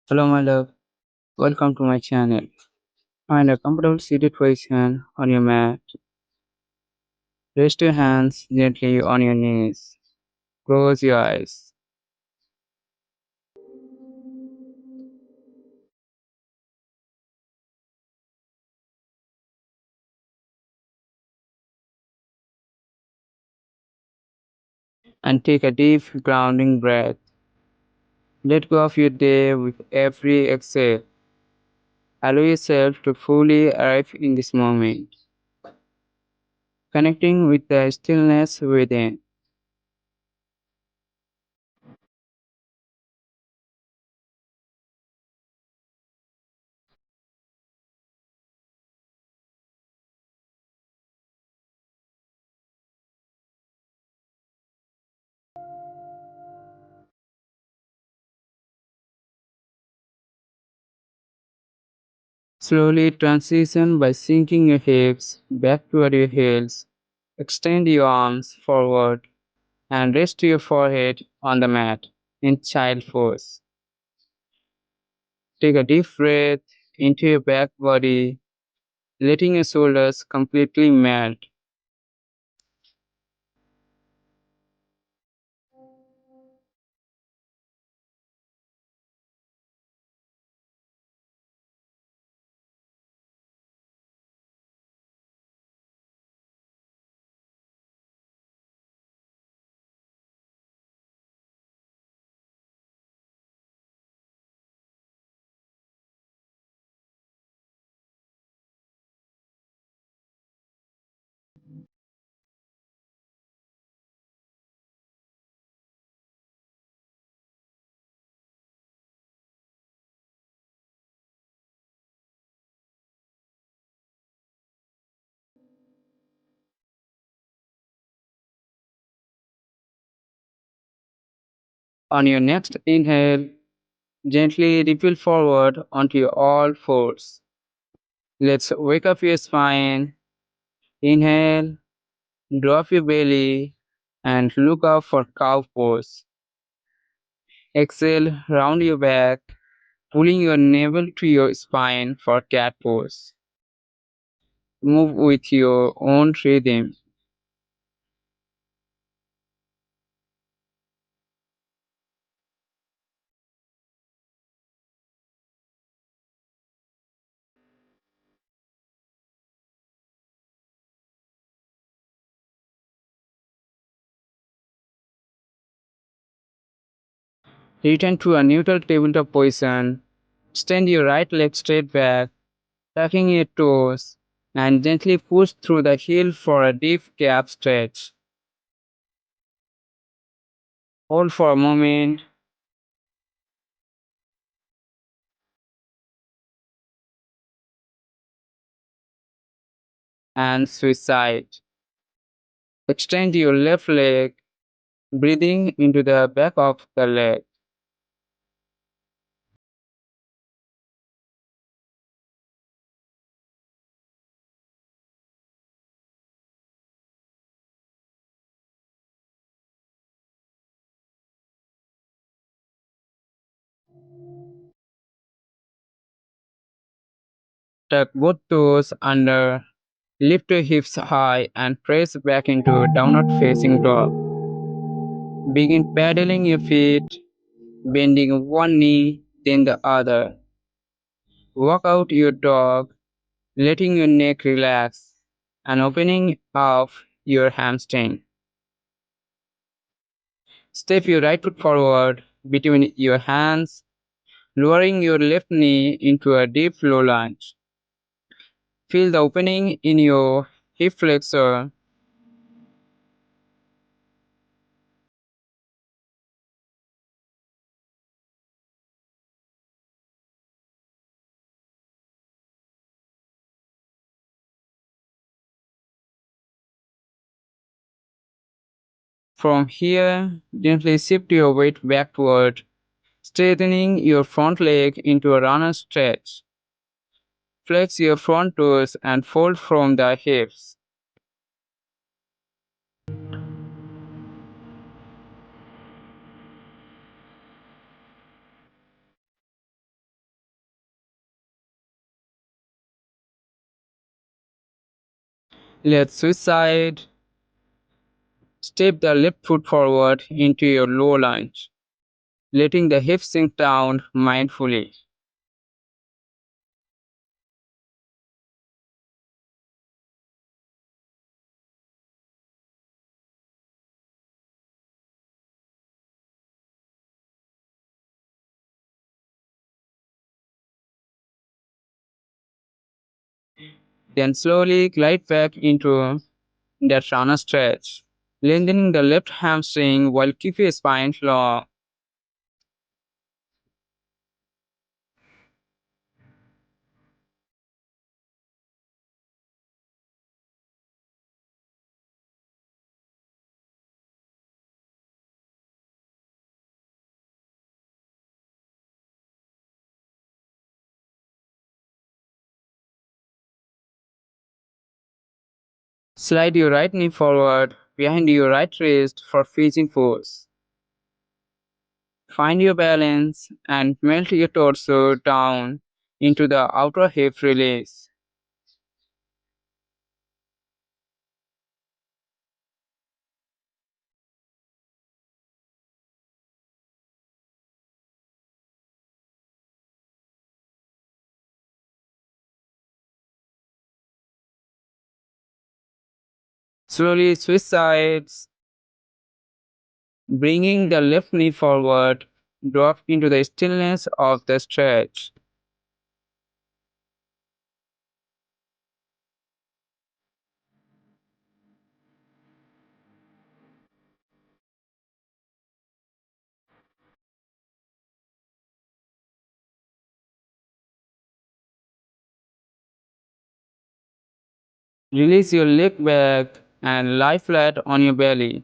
Hello, my love. Welcome to my channel. Find a comfortable seated position on your mat. Rest your hands gently on your knees. Close your eyes and take a deep, grounding breath. Let go of your day with every exhale. Allow yourself to fully arrive in this moment, connecting with the stillness within. Slowly transition by sinking your hips back toward your heels. Extend your arms forward and rest your forehead on the mat in child pose. Take a deep breath into your back body, letting your shoulders completely melt. On your next inhale, gently ripple forward onto your all fours. Let's wake up your spine. Inhale, drop your belly, and look up for cow pose. Exhale, round your back, pulling your navel to your spine for cat pose. Move with your own rhythm. Return to a neutral tabletop position. Extend your right leg straight back, tucking your toes, and gently push through the heel for a deep calf stretch. Hold for a moment and switch side. Extend your left leg, breathing into the back of the leg. Tuck both toes under, lift your hips high, and press back into downward facing dog. Begin pedaling your feet, bending one knee, then the other. Walk out your dog, letting your neck relax and opening up your hamstring. Step your right foot forward between your hands, lowering your left knee into a deep low lunge. Feel the opening in your hip flexor. From here, gently shift your weight backward, straightening your front leg into a runner stretch. Flex your front toes and fold from the hips. Let's switch side. Step the left foot forward into your low lunge, letting the hips sink down mindfully. Then slowly glide back into that runner stretch, lengthening the left hamstring while keeping your spine long. Slide your right knee forward behind your right wrist for freezing pose. Find your balance and melt your torso down into the outer hip release. Slowly switch sides, bringing the left knee forward, drop into the stillness of the stretch. Release your leg back and lie flat on your belly.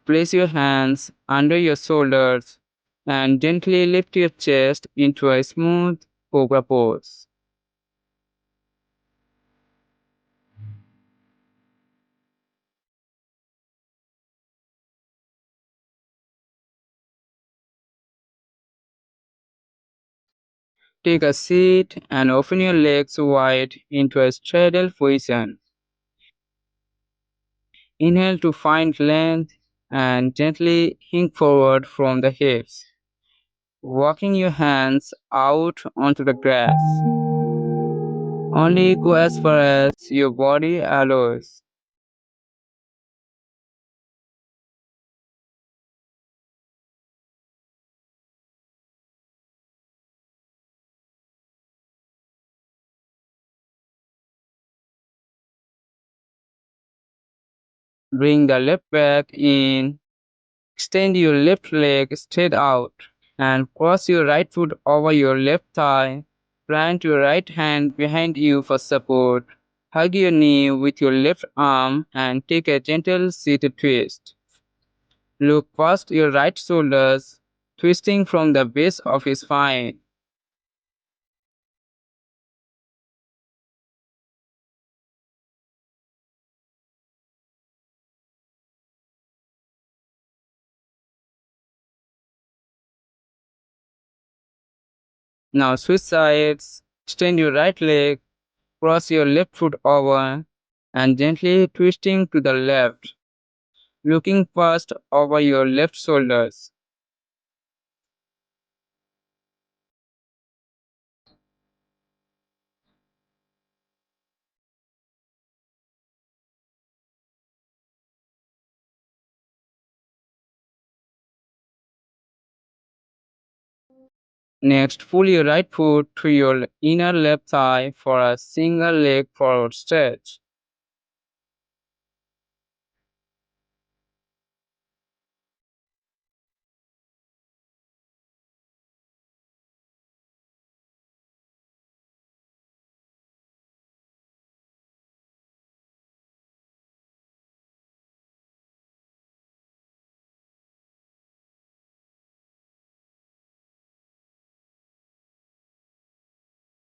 Place your hands under your shoulders and gently lift your chest into a smooth cobra pose. Take a seat and open your legs wide into a straddle position. Inhale to find length and gently hink forward from the hips, walking your hands out onto the grass. Only go as far as your body allows. Bring the left back in, extend your left leg straight out, and cross your right foot over your left thigh. Plant your right hand behind you for support. Hug your knee with your left arm and take a gentle seated twist. Look past your right shoulders, twisting from the base of your spine. Now switch sides, extend your right leg, cross your left foot over, and gently twisting to the left, looking first over your left shoulders. Next, pull your right foot to your inner left thigh for a single leg forward stretch.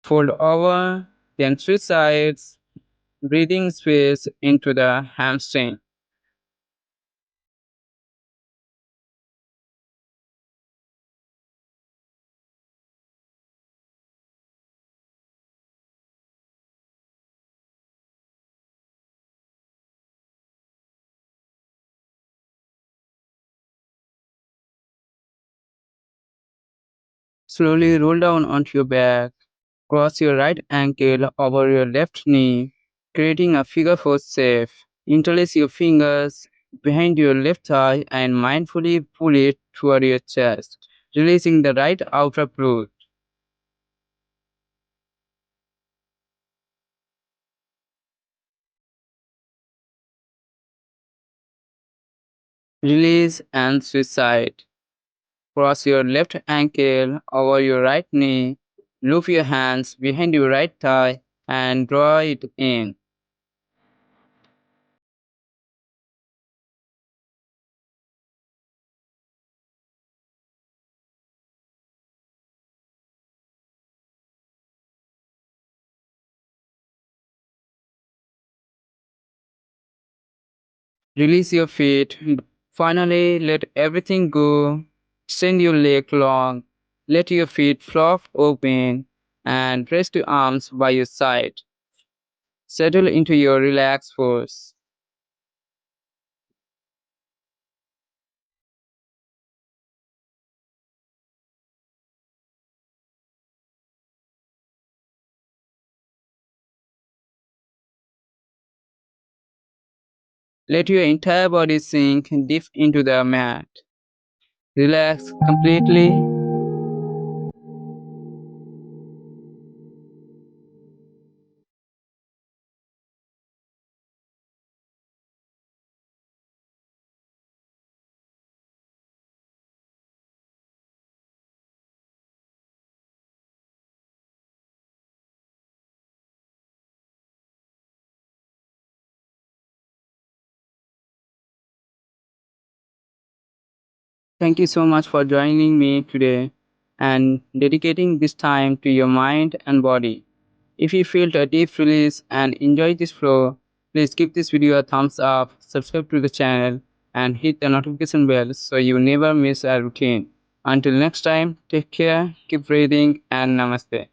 Fold over, then switch sides, breathing space into the hamstring. Slowly roll down onto your back. Cross your right ankle over your left knee, creating a figure four shape. Interlace your fingers behind your left thigh and mindfully pull it toward your chest, releasing the right outer glute. Release and switch side. Cross your left ankle over your right knee, loop your hands behind your right thigh and draw it in. Release your feet. Finally, let everything go. Extend your leg long. Let your feet flop open and rest your arms by your side. Settle into your relaxed pose. Let your entire body sink deep into the mat. Relax completely. Thank you so much for joining me today and dedicating this time to your mind and body. If you felt a deep release and enjoyed this flow, please give this video a thumbs up, subscribe to the channel, and hit the notification bell so you never miss a routine. Until next time, take care, keep breathing, and namaste.